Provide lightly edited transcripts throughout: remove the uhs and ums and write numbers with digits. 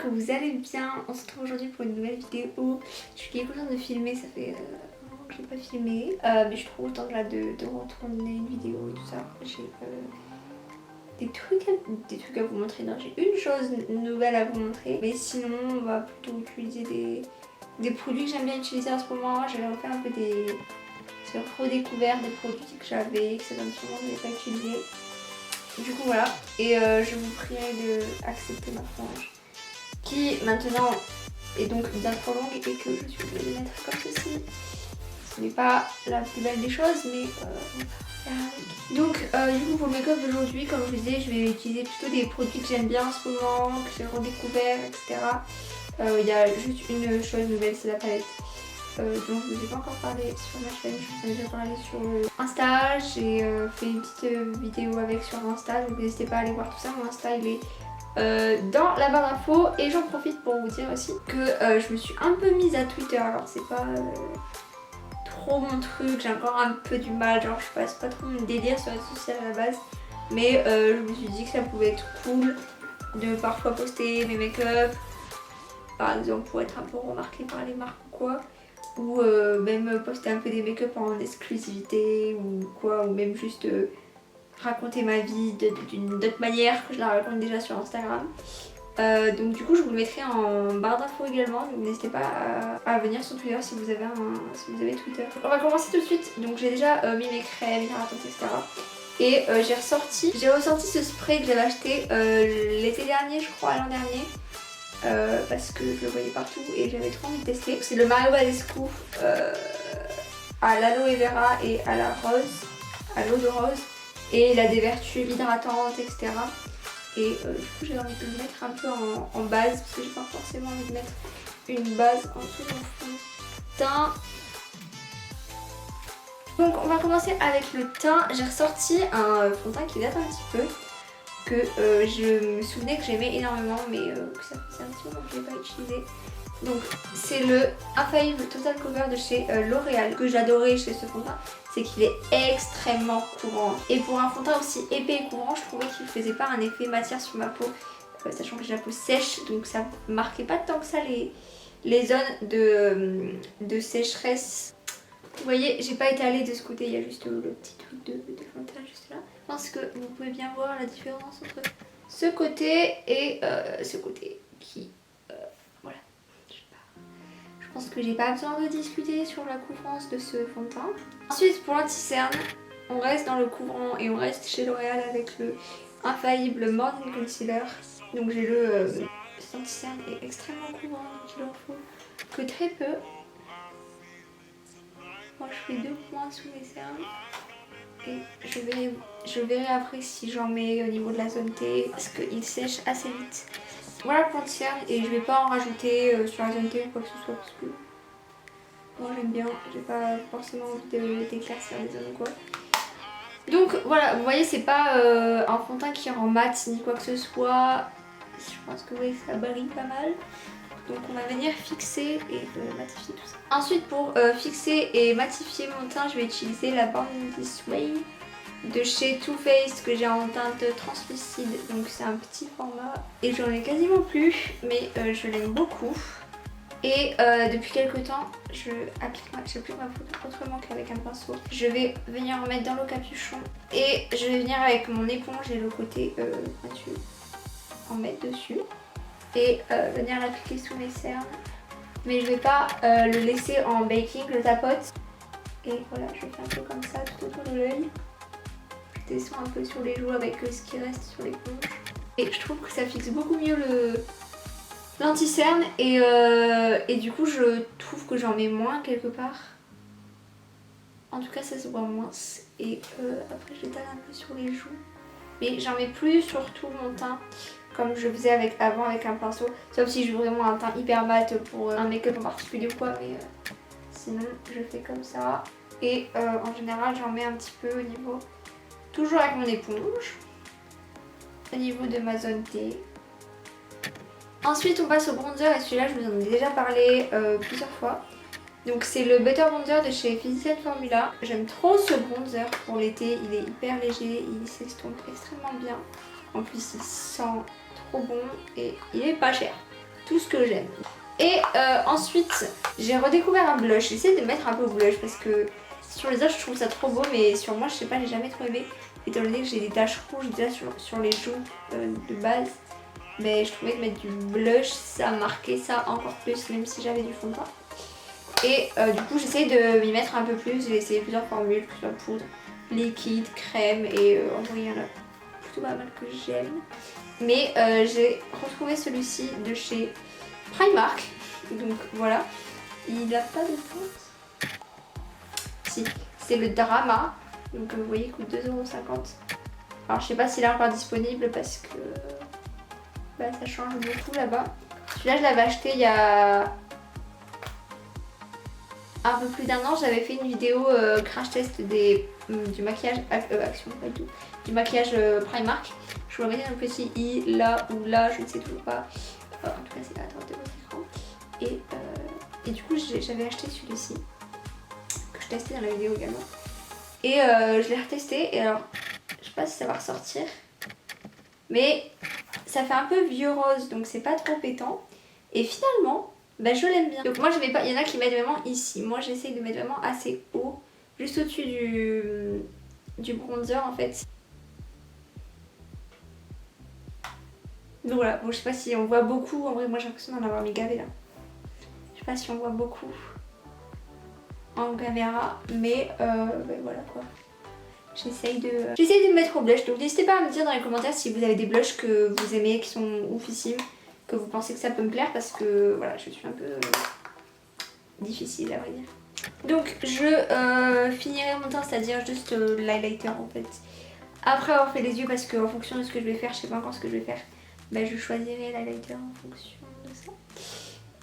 que vous allez bien. On se retrouve aujourd'hui pour une nouvelle vidéo. Je suis contente de filmer, ça fait un moment que je n'ai pas filmé. Mais je trouve le temps là, de retourner une vidéo et tout ça. J'ai des trucs à vous montrer. Non, j'ai une chose nouvelle à vous montrer. Mais sinon, on va plutôt utiliser des produits que j'aime bien utiliser en ce moment. J'allais refaire un peu j'ai redécouvert des produits que j'avais, que ça donne sûrement que je n'ai pas utilisé. Du coup voilà, et je vous prierai d'accepter ma frange qui maintenant est donc bien trop longue et que je suis obligée de mettre comme ceci. Ce n'est pas la plus belle des choses mais donc du coup pour le make-up d'aujourd'hui, comme je vous disais, je vais utiliser plutôt des produits que j'aime bien en ce moment, que j'ai redécouvert, etc. Il y a juste une chose nouvelle, c'est la palette. Donc je ne vous ai pas encore parlé sur ma chaîne, je vous en ai déjà parlé sur Insta, j'ai fait une petite vidéo avec sur Insta, donc n'hésitez pas à aller voir tout ça. Mon Insta il est dans la barre d'infos et j'en profite pour vous dire aussi que je me suis un peu mise à Twitter. Alors c'est pas trop mon truc, j'ai encore un peu du mal, genre je passe pas trop mon délire sur les sociaux à la base, mais je me suis dit que ça pouvait être cool de parfois poster mes make-up, par exemple pour être un peu remarqué par les marques ou quoi. Ou même poster un peu des make-up en exclusivité ou quoi, ou même juste raconter ma vie d'une autre manière que je la raconte déjà sur Instagram. Donc du coup je vous le mettrai en barre d'infos également, donc n'hésitez pas à venir sur Twitter si vous avez Twitter. On va commencer tout de suite. Donc j'ai déjà mis mes crèmes hydratantes, etc. Et j'ai ressorti ce spray que j'avais acheté l'été dernier, je crois, l'an dernier. Parce que je le voyais partout et j'avais trop envie de tester. C'est le Mario Badescu à l'aloe vera et à la rose, à l'eau de rose, et il a des vertus hydratantes, etc. Et du coup j'ai envie de le mettre un peu en base parce que j'ai pas forcément envie de mettre une base en dessous de mon fond de teint. Donc on va commencer avec le teint. J'ai ressorti un fond de teint qui date un petit peu, que je me souvenais que j'aimais énormément mais que ça faisait un petit moment que je n'ai pas utilisé. Donc c'est le Infaillible Total Cover de chez L'Oréal. Ce que j'adorais chez ce fond de teint, c'est qu'il est extrêmement couvrant. Et pour un fond de teint aussi épais et couvrant, je trouvais qu'il ne faisait pas un effet matière sur ma peau, sachant que j'ai la peau sèche, donc ça marquait pas tant que ça les zones de sécheresse. Vous voyez, j'ai pas étalé de ce côté, il y a juste le petit truc de fond de teint juste là. Je pense que vous pouvez bien voir la différence entre ce côté et ce côté qui... voilà. Je pense que j'ai pas besoin de discuter sur la couvrance de ce fond de teint. Ensuite pour l'anti-cerne, on reste dans le couvrant et on reste chez L'Oréal avec le Infaillible Morning Concealer. Donc j'ai cet anti-cerne est extrêmement couvrant, donc il en faut que très peu. Moi je fais 2 points sous mes cernes et je verrai après si j'en mets au niveau de la zone T parce qu'il sèche assez vite. Voilà pour l'anti-cerne et je vais pas en rajouter sur la zone T ou quoi que ce soit parce que moi j'aime bien, j'ai pas forcément envie d'éclaircir les zones ou quoi. Donc voilà, vous voyez c'est pas un fond de teint qui rend mat ni quoi que ce soit. Je pense que vous voyez ça brille pas mal. Donc on va venir fixer et matifier tout ça. Ensuite pour fixer et matifier mon teint, je vais utiliser la Born This Way de chez Too Faced que j'ai en teinte translucide. Donc c'est un petit format et j'en ai quasiment plus mais je l'aime beaucoup. Et depuis quelques temps, j'applique ma poudre autrement qu'avec un pinceau. Je vais venir en mettre dans le capuchon et je vais venir avec mon éponge et le côté pointu en mettre dessus. Et venir l'appliquer sous mes cernes. Mais je vais pas le laisser en baking, je le tapote. Et voilà, je fais un peu comme ça tout autour de l'œil. Je descends un peu sur les joues avec ce qui reste sur l'éponge. Et je trouve que ça fixe beaucoup mieux l'anti-cerne et du coup je trouve que j'en mets moins quelque part. En tout cas ça se voit moins. Et après je l'étale un peu sur les joues. Mais j'en mets plus sur tout mon teint comme je faisais avant avec un pinceau. Sauf si je veux vraiment un teint hyper mat pour un make-up en particulier ou quoi. Mais sinon je fais comme ça. Et en général j'en mets un petit peu au niveau, toujours avec mon éponge, au niveau de ma zone T. Ensuite on passe au bronzer et celui-là je vous en ai déjà parlé plusieurs fois. Donc c'est le Butter Bronzer de chez Physician Formula. J'aime trop ce bronzer pour l'été, il est hyper léger, il s'estompe extrêmement bien. En plus il sent trop bon et il est pas cher. tout ce que j'aime. Et ensuite j'ai redécouvert un blush, j'essaie de mettre un peu au blush parce que sur les autres je trouve ça trop beau mais sur moi je sais pas, j'ai jamais trop aimé étant donné que j'ai des taches rouges déjà sur les joues de base. Mais je trouvais que mettre du blush ça marquait ça encore plus même si j'avais du fond de teint. Et du coup j'essaie de m'y mettre un peu plus, j'ai essayé plusieurs formules, plusieurs poudres, liquide, crème et en vrai il y en a plutôt pas mal que j'aime. Mais j'ai retrouvé celui-ci de chez Primark, donc voilà, il a pas de teinte. Si, c'est le Drama, donc vous voyez il coûte 2,50 €. Alors je sais pas s'il est encore disponible parce que bah, ça change beaucoup là-bas. Celui-là je l'avais acheté il y a un peu plus d'1 an, j'avais fait une vidéo crash test du maquillage Action, pas du tout, du maquillage Primark. Je vous le mettais dans le petit i là ou là, je ne sais toujours pas. En tout cas c'est à droite de votre écran. Et du coup j'avais acheté celui-ci que je testais dans la vidéo également. Et je l'ai retesté et alors je sais pas si ça va ressortir. Mais ça fait un peu vieux rose donc c'est pas trop pétant. Et finalement bah, je l'aime bien. Donc moi je mets pas, il y en a qui mettent vraiment ici. Moi j'essaye de mettre vraiment assez haut, juste au-dessus du bronzer en fait. Donc voilà, bon je sais pas si on voit beaucoup, en vrai moi j'ai l'impression d'en avoir mis gavé là. Je sais pas si on voit beaucoup en caméra, mais voilà quoi. J'essaye de me mettre au blush, donc n'hésitez pas à me dire dans les commentaires si vous avez des blushs que vous aimez, qui sont oufissimes, que vous pensez que ça peut me plaire parce que voilà je suis un peu difficile à vrai dire. Donc je finirai mon teint, c'est-à-dire juste l'highlighter en fait. Après avoir fait les yeux parce qu'en fonction de ce que je vais faire, je sais pas encore ce que je vais faire, bah, je choisirai l'highlighter en fonction de ça.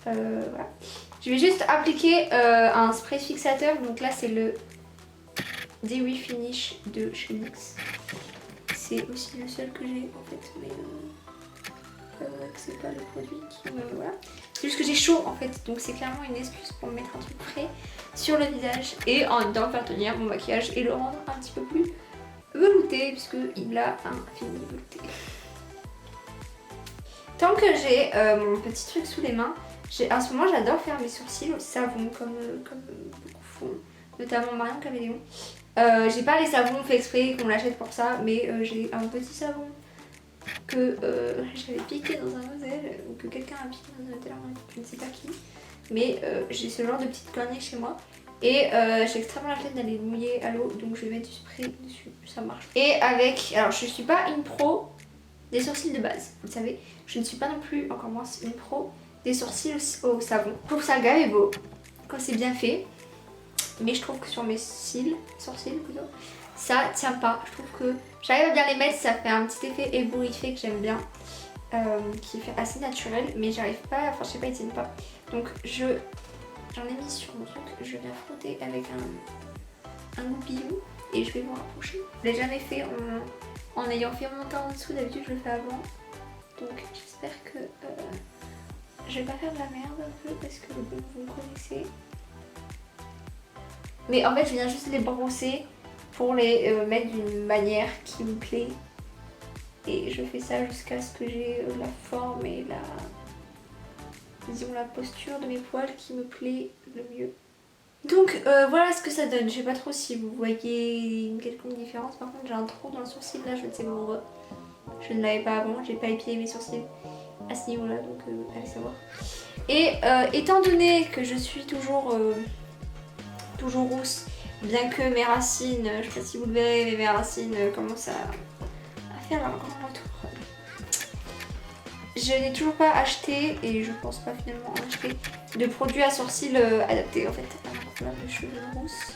Voilà. Je vais juste appliquer un spray fixateur, donc là c'est le Dewy Finish de chez NYX. C'est aussi le seul que j'ai en fait, mais c'est pas le produit qui me... Voilà. C'est juste que j'ai chaud en fait, donc c'est clairement une excuse pour me mettre un truc frais sur le visage et en même temps faire tenir mon maquillage et le rendre un petit peu plus velouté puisqu'il a un fini velouté. Tant que j'ai mon petit truc sous les mains, en ce moment j'adore faire mes sourcils au savon comme beaucoup font, notamment Marion Caméléon. J'ai pas les savons fait exprès qu'on l'achète pour ça, mais j'ai un petit savon que j'avais piqué dans un Moselle, ou que quelqu'un a piqué dans un hôtel, je ne sais pas qui. Mais j'ai ce genre de petite cornée chez moi. Et j'ai extrêmement la flemme d'aller le mouiller à l'eau, donc je vais mettre du spray dessus, ça marche. Et avec, alors je suis pas une pro des sourcils de base, vous savez, je ne suis pas non plus, encore moins une pro des sourcils au savon. Je trouve ça gavé beau quand c'est bien fait, mais je trouve que sur mes sourcils plutôt, ça tient pas. Je trouve que j'arrive à bien les mettre, ça fait un petit effet ébouriffé que j'aime bien, qui fait assez naturel, mais j'arrive pas, enfin je sais pas, ils tiennent pas. Donc j'en ai mis sur mon truc, je viens frotter avec un goupillon et je vais vous rapprocher. Je l'ai jamais fait en ayant fait mon teint en dessous, d'habitude je le fais avant. Donc j'espère que je vais pas faire de la merde un peu parce que bon, vous me connaissez. Mais en fait je viens juste les brosser pour les mettre d'une manière qui me plaît. Et je fais ça jusqu'à ce que j'ai la forme et disons la posture de mes poils qui me plaît le mieux. Donc voilà ce que ça donne. Je sais pas trop si vous voyez une quelconque différence. Par contre j'ai un trou dans le sourcil là, je ne sais pas pourquoi. Je ne l'avais pas avant, j'ai pas épilé mes sourcils à ce niveau là, donc allez savoir. Et étant donné que je suis toujours rousse, bien que mes racines, je sais pas si vous le verrez, mais mes racines commencent à faire leur grand retour. Je n'ai toujours pas acheté, et je pense pas finalement en acheter, de produits à sourcils adaptés en fait à mes cheveux rousses.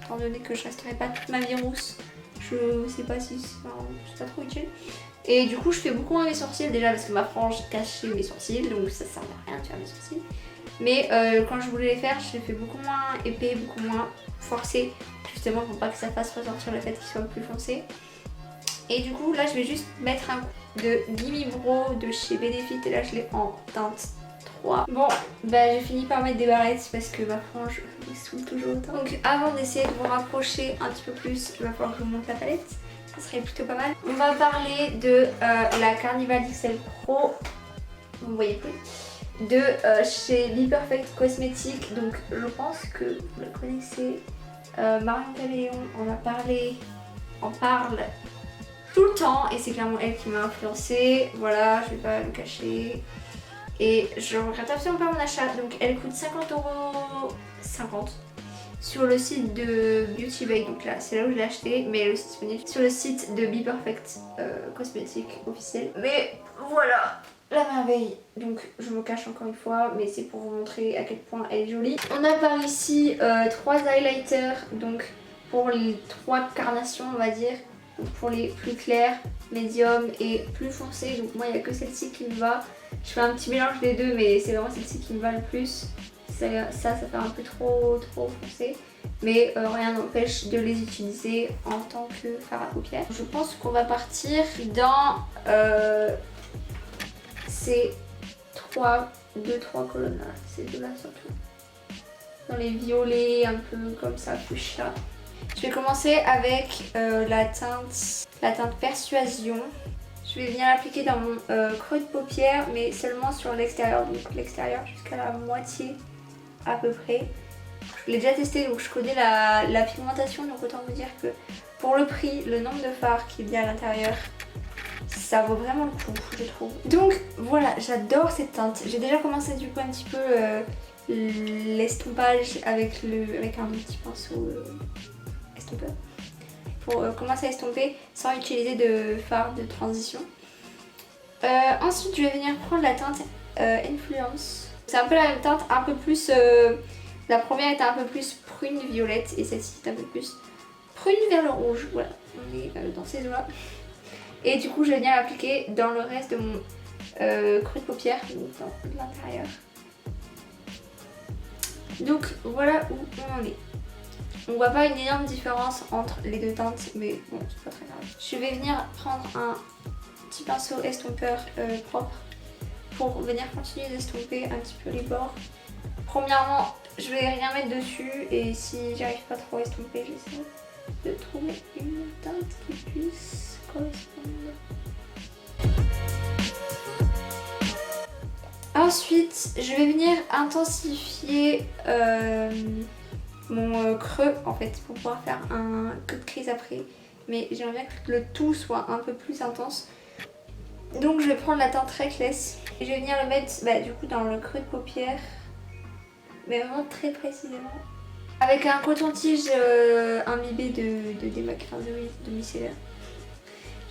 Étant donné que je resterai pas toute ma vie rousse, je sais pas si c'est pas trop utile. Et du coup je fais beaucoup moins mes sourcils déjà parce que ma frange cachait mes sourcils, donc ça sert à rien de faire mes sourcils. Mais quand je voulais les faire, je les fais beaucoup moins épais, beaucoup moins forcés, justement pour pas que ça fasse ressortir le fait qu'ils soient plus foncés. Et du coup là je vais juste mettre un coup de Gimme Bro de chez Benefit et là je l'ai en teinte 3. Bon bah j'ai fini par mettre des barrettes parce que ma frange me saoule toujours autant. Donc avant d'essayer de vous rapprocher un petit peu plus, il va falloir que je vous montre la palette. Ça serait plutôt pas mal. On va parler de la Carnival XL Pro vous ne voyez plus, de chez Be Perfect Cosmetics. Donc je pense que vous la connaissez. Marion Caméléon en parle tout le temps et c'est clairement elle qui m'a influencée. Voilà, je vais pas le cacher. Et je regrette absolument pas mon achat. Donc elle coûte 50,50€ sur le site de Beauty Bay. Donc là, c'est là où je l'ai acheté, mais elle est aussi disponible sur le site de Be Perfect Cosmetics officiel. Mais voilà, la merveille. Donc je me cache encore une fois, mais c'est pour vous montrer à quel point elle est jolie. On a par ici 3 highlighters, donc pour les 3 carnations on va dire. Donc pour les plus clairs, médium et plus foncés. Donc moi il n'y a que celle-ci qui me va. Je fais un petit mélange des deux, mais c'est vraiment celle-ci qui me va le plus. Ça fait un peu trop foncé. Mais rien n'empêche de les utiliser en tant que fard à paupières. Je pense qu'on va partir dans ces 2-3 colonnes là. Ces deux là surtout. Dans les violets, un peu comme ça, fuchsia. Je vais commencer avec la teinte Persuasion. Je vais venir l'appliquer dans mon creux de paupière, mais seulement sur l'extérieur, donc l'extérieur jusqu'à la moitié à peu près. Je l'ai déjà testé, donc je connais la pigmentation, donc autant vous dire que pour le prix, le nombre de fards qu'il y a à l'intérieur, ça vaut vraiment le coup, je trouve. Donc voilà, j'adore cette teinte. J'ai déjà commencé du coup un petit peu l'estompage avec un petit pinceau estompeur. Pour commencer à estomper sans utiliser de fard de transition. Ensuite je vais venir prendre la teinte Influence. C'est un peu la même teinte, un peu plus... la première était un peu plus prune violette et celle-ci est un peu plus prune vers le rouge. Voilà, on est dans ces eaux là. Et du coup je vais venir l'appliquer dans le reste de mon creux de paupière, donc dans l'intérieur. Donc voilà où on en est. On voit pas une énorme différence entre les deux teintes, mais bon, c'est pas très grave. Je vais venir prendre un petit pinceau estompeur propre pour venir continuer d'estomper un petit peu les bords. Premièrement, je vais rien mettre dessus et si j'arrive pas trop à estomper, j'essaie de trouver une teinte qui puisse correspondre. Ensuite, je vais venir intensifier mon creux en fait pour pouvoir faire un cut crease après, mais j'aimerais bien que le tout soit un peu plus intense, donc je vais prendre la teinte Reckless et je vais venir le mettre du coup dans le creux de paupière, mais vraiment très précisément avec un coton-tige imbibé de démaquillant de micellar.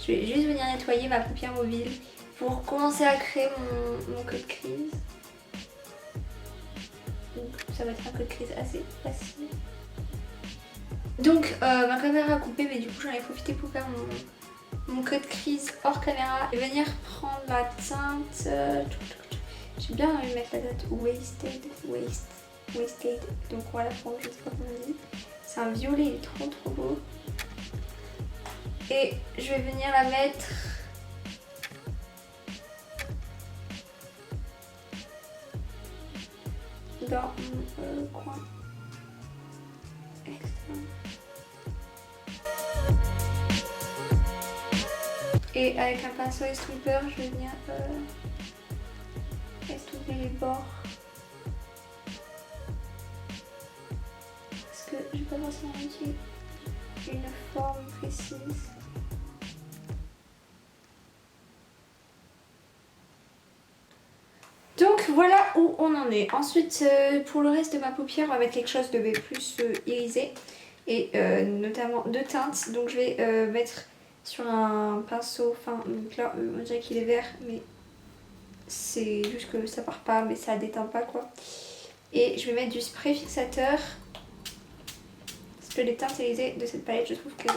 Je vais juste venir nettoyer ma paupière mobile pour commencer à créer mon cut crease. Donc ça va être un cut crease assez facile. Donc ma caméra a coupé, mais du coup j'en ai profité pour faire mon cut crease hors caméra. Je vais venir prendre la teinte... j'ai bien envie de mettre la teinte Wasted. Donc voilà, je sais pas comment on dit. C'est un violet, il est trop beau. Et je vais venir la mettre... dans mon coin externe. Et avec un pinceau estompeur, je vais venir estomper les bords. Parce que j'ai pas forcément utile une forme précise. Donc voilà où on en est. Ensuite pour le reste de ma paupière, on va mettre quelque chose de plus irisé et notamment de teintes. Donc je vais mettre sur un pinceau fin, donc là on dirait qu'il est vert mais c'est juste que ça part pas, mais ça déteint pas quoi. Et je vais mettre du spray fixateur parce que les teintes irisées de cette palette, je trouve que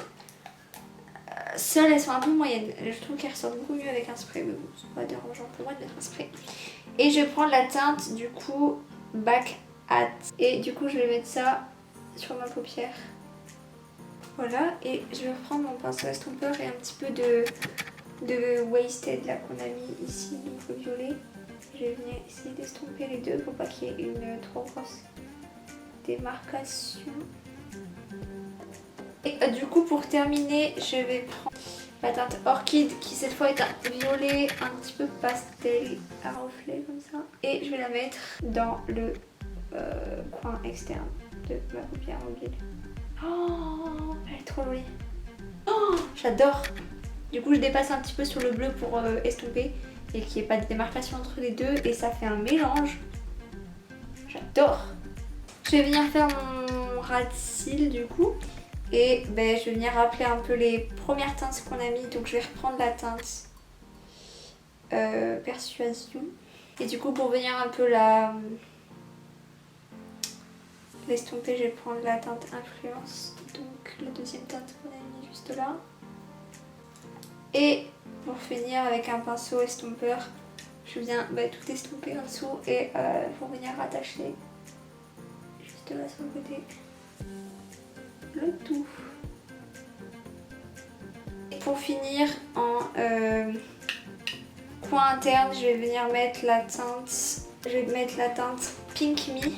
seules elles sont un peu moyennes. Je trouve qu'elles ressortent beaucoup mieux avec un spray, mais bon c'est pas dérangeant pour moi de mettre un spray. Et je vais prendre la teinte du coup Back At et du coup je vais mettre ça sur ma paupière. Voilà, et je vais reprendre mon pinceau estompeur et un petit peu de Wasted là qu'on a mis ici, donc le violet. Je vais venir essayer d'estomper les deux pour pas qu'il y ait une trop grosse démarcation. Et du coup pour terminer, je vais prendre ma teinte Orchid qui cette fois est un violet un petit peu pastel à reflet comme ça. Et je vais la mettre dans le coin externe de ma paupière mobile. Oh, elle est trop jolie. Oh, j'adore. Du coup je dépasse un petit peu sur le bleu pour estomper et qu'il n'y ait pas de démarcation entre les deux et ça fait un mélange. J'adore. Je vais venir faire mon ras de cils du coup. Et ben, je vais venir rappeler un peu les premières teintes qu'on a mis. Donc je vais reprendre la teinte Persuasion. Et du coup pour venir un peu l'estomper, je vais prendre la teinte Influence. Donc la deuxième teinte qu'on a mis juste là. Et pour finir avec un pinceau estompeur, je viens tout estomper en dessous et pour venir rattacher juste là sur le côté. Le tout. Et pour finir en coin interne, je vais venir mettre la teinte. Je vais mettre la teinte Pink Me.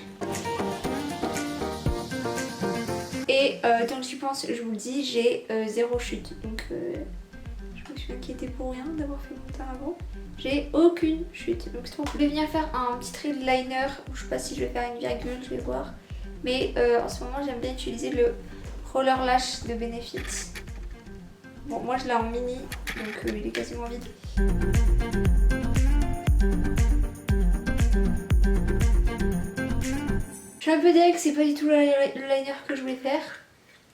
Et donc j'y pense, je vous le dis, j'ai 0 chute. Donc je me suis inquiétée pour rien d'avoir fait mon teint avant. J'ai aucune chute. Donc c'est bon. Je vais venir faire un petit trait de liner. Je sais pas si je vais faire une virgule, je vais voir. Mais en ce moment j'aime bien utiliser le Roller Lash de Benefit. Bon, moi je l'ai en mini, donc il est quasiment vide. Je suis un peu deg, c'est pas du tout le liner que je voulais faire.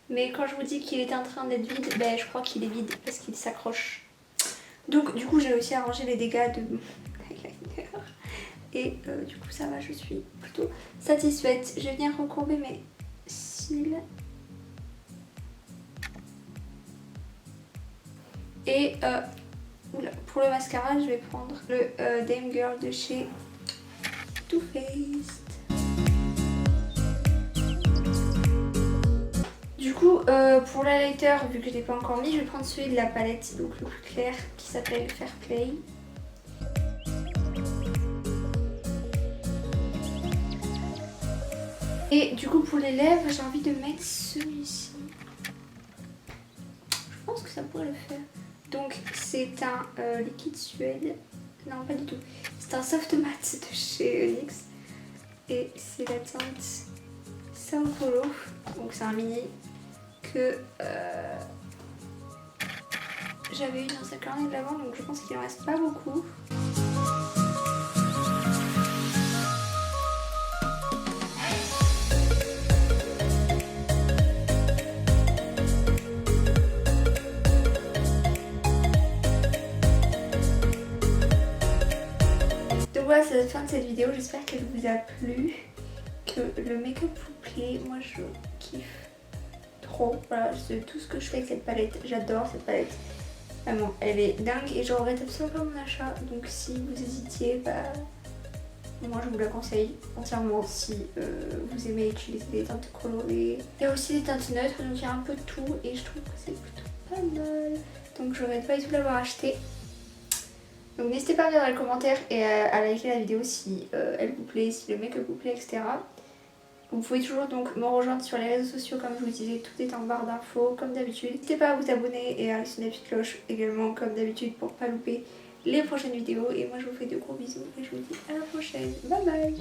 Mais quand je vous dis qu'il était en train d'être vide, ben je crois qu'il est vide parce qu'il s'accroche. Donc du coup j'ai réussi à ranger les dégâts de mon eyeliner. Et du coup ça va, je suis plutôt satisfaite. Je vais venir recourber mes cils. Et pour le mascara, je vais prendre le Dame Girl de chez Too Faced. Du coup, pour l'highlighter, vu que je l'ai pas encore mis, je vais prendre celui de la palette, donc le plus clair, qui s'appelle Fair Play. Et du coup, pour les lèvres, j'ai envie de mettre celui-ci. Je pense que ça pourrait le faire. Donc c'est un liquide suède, non pas du tout, c'est un soft matte de chez NYX et c'est la teinte Sao Paulo, donc c'est un mini que j'avais eu dans ce carnet de l'avant, donc je pense qu'il en reste pas beaucoup. Voilà, c'est la fin de cette vidéo, j'espère qu'elle vous a plu, que le make-up vous plaît, moi je kiffe trop, voilà, c'est tout ce que je fais avec cette palette, j'adore cette palette, vraiment, elle est dingue et je regrette absolument pas mon achat, donc si vous hésitiez, moi je vous la conseille entièrement si vous aimez utiliser des teintes colorées. Il y a aussi des teintes neutres, donc il y a un peu de tout et je trouve que c'est plutôt pas mal, donc je regrette pas du tout l'avoir acheté. Donc n'hésitez pas à venir dans les commentaires et à liker la vidéo si elle vous plaît, si le make-up vous plaît, etc. Vous pouvez toujours donc me rejoindre sur les réseaux sociaux comme je vous disais, tout est en barre d'infos comme d'habitude. N'hésitez pas à vous abonner et à activer la petite cloche également comme d'habitude pour pas louper les prochaines vidéos. Et moi je vous fais de gros bisous et je vous dis à la prochaine. Bye bye.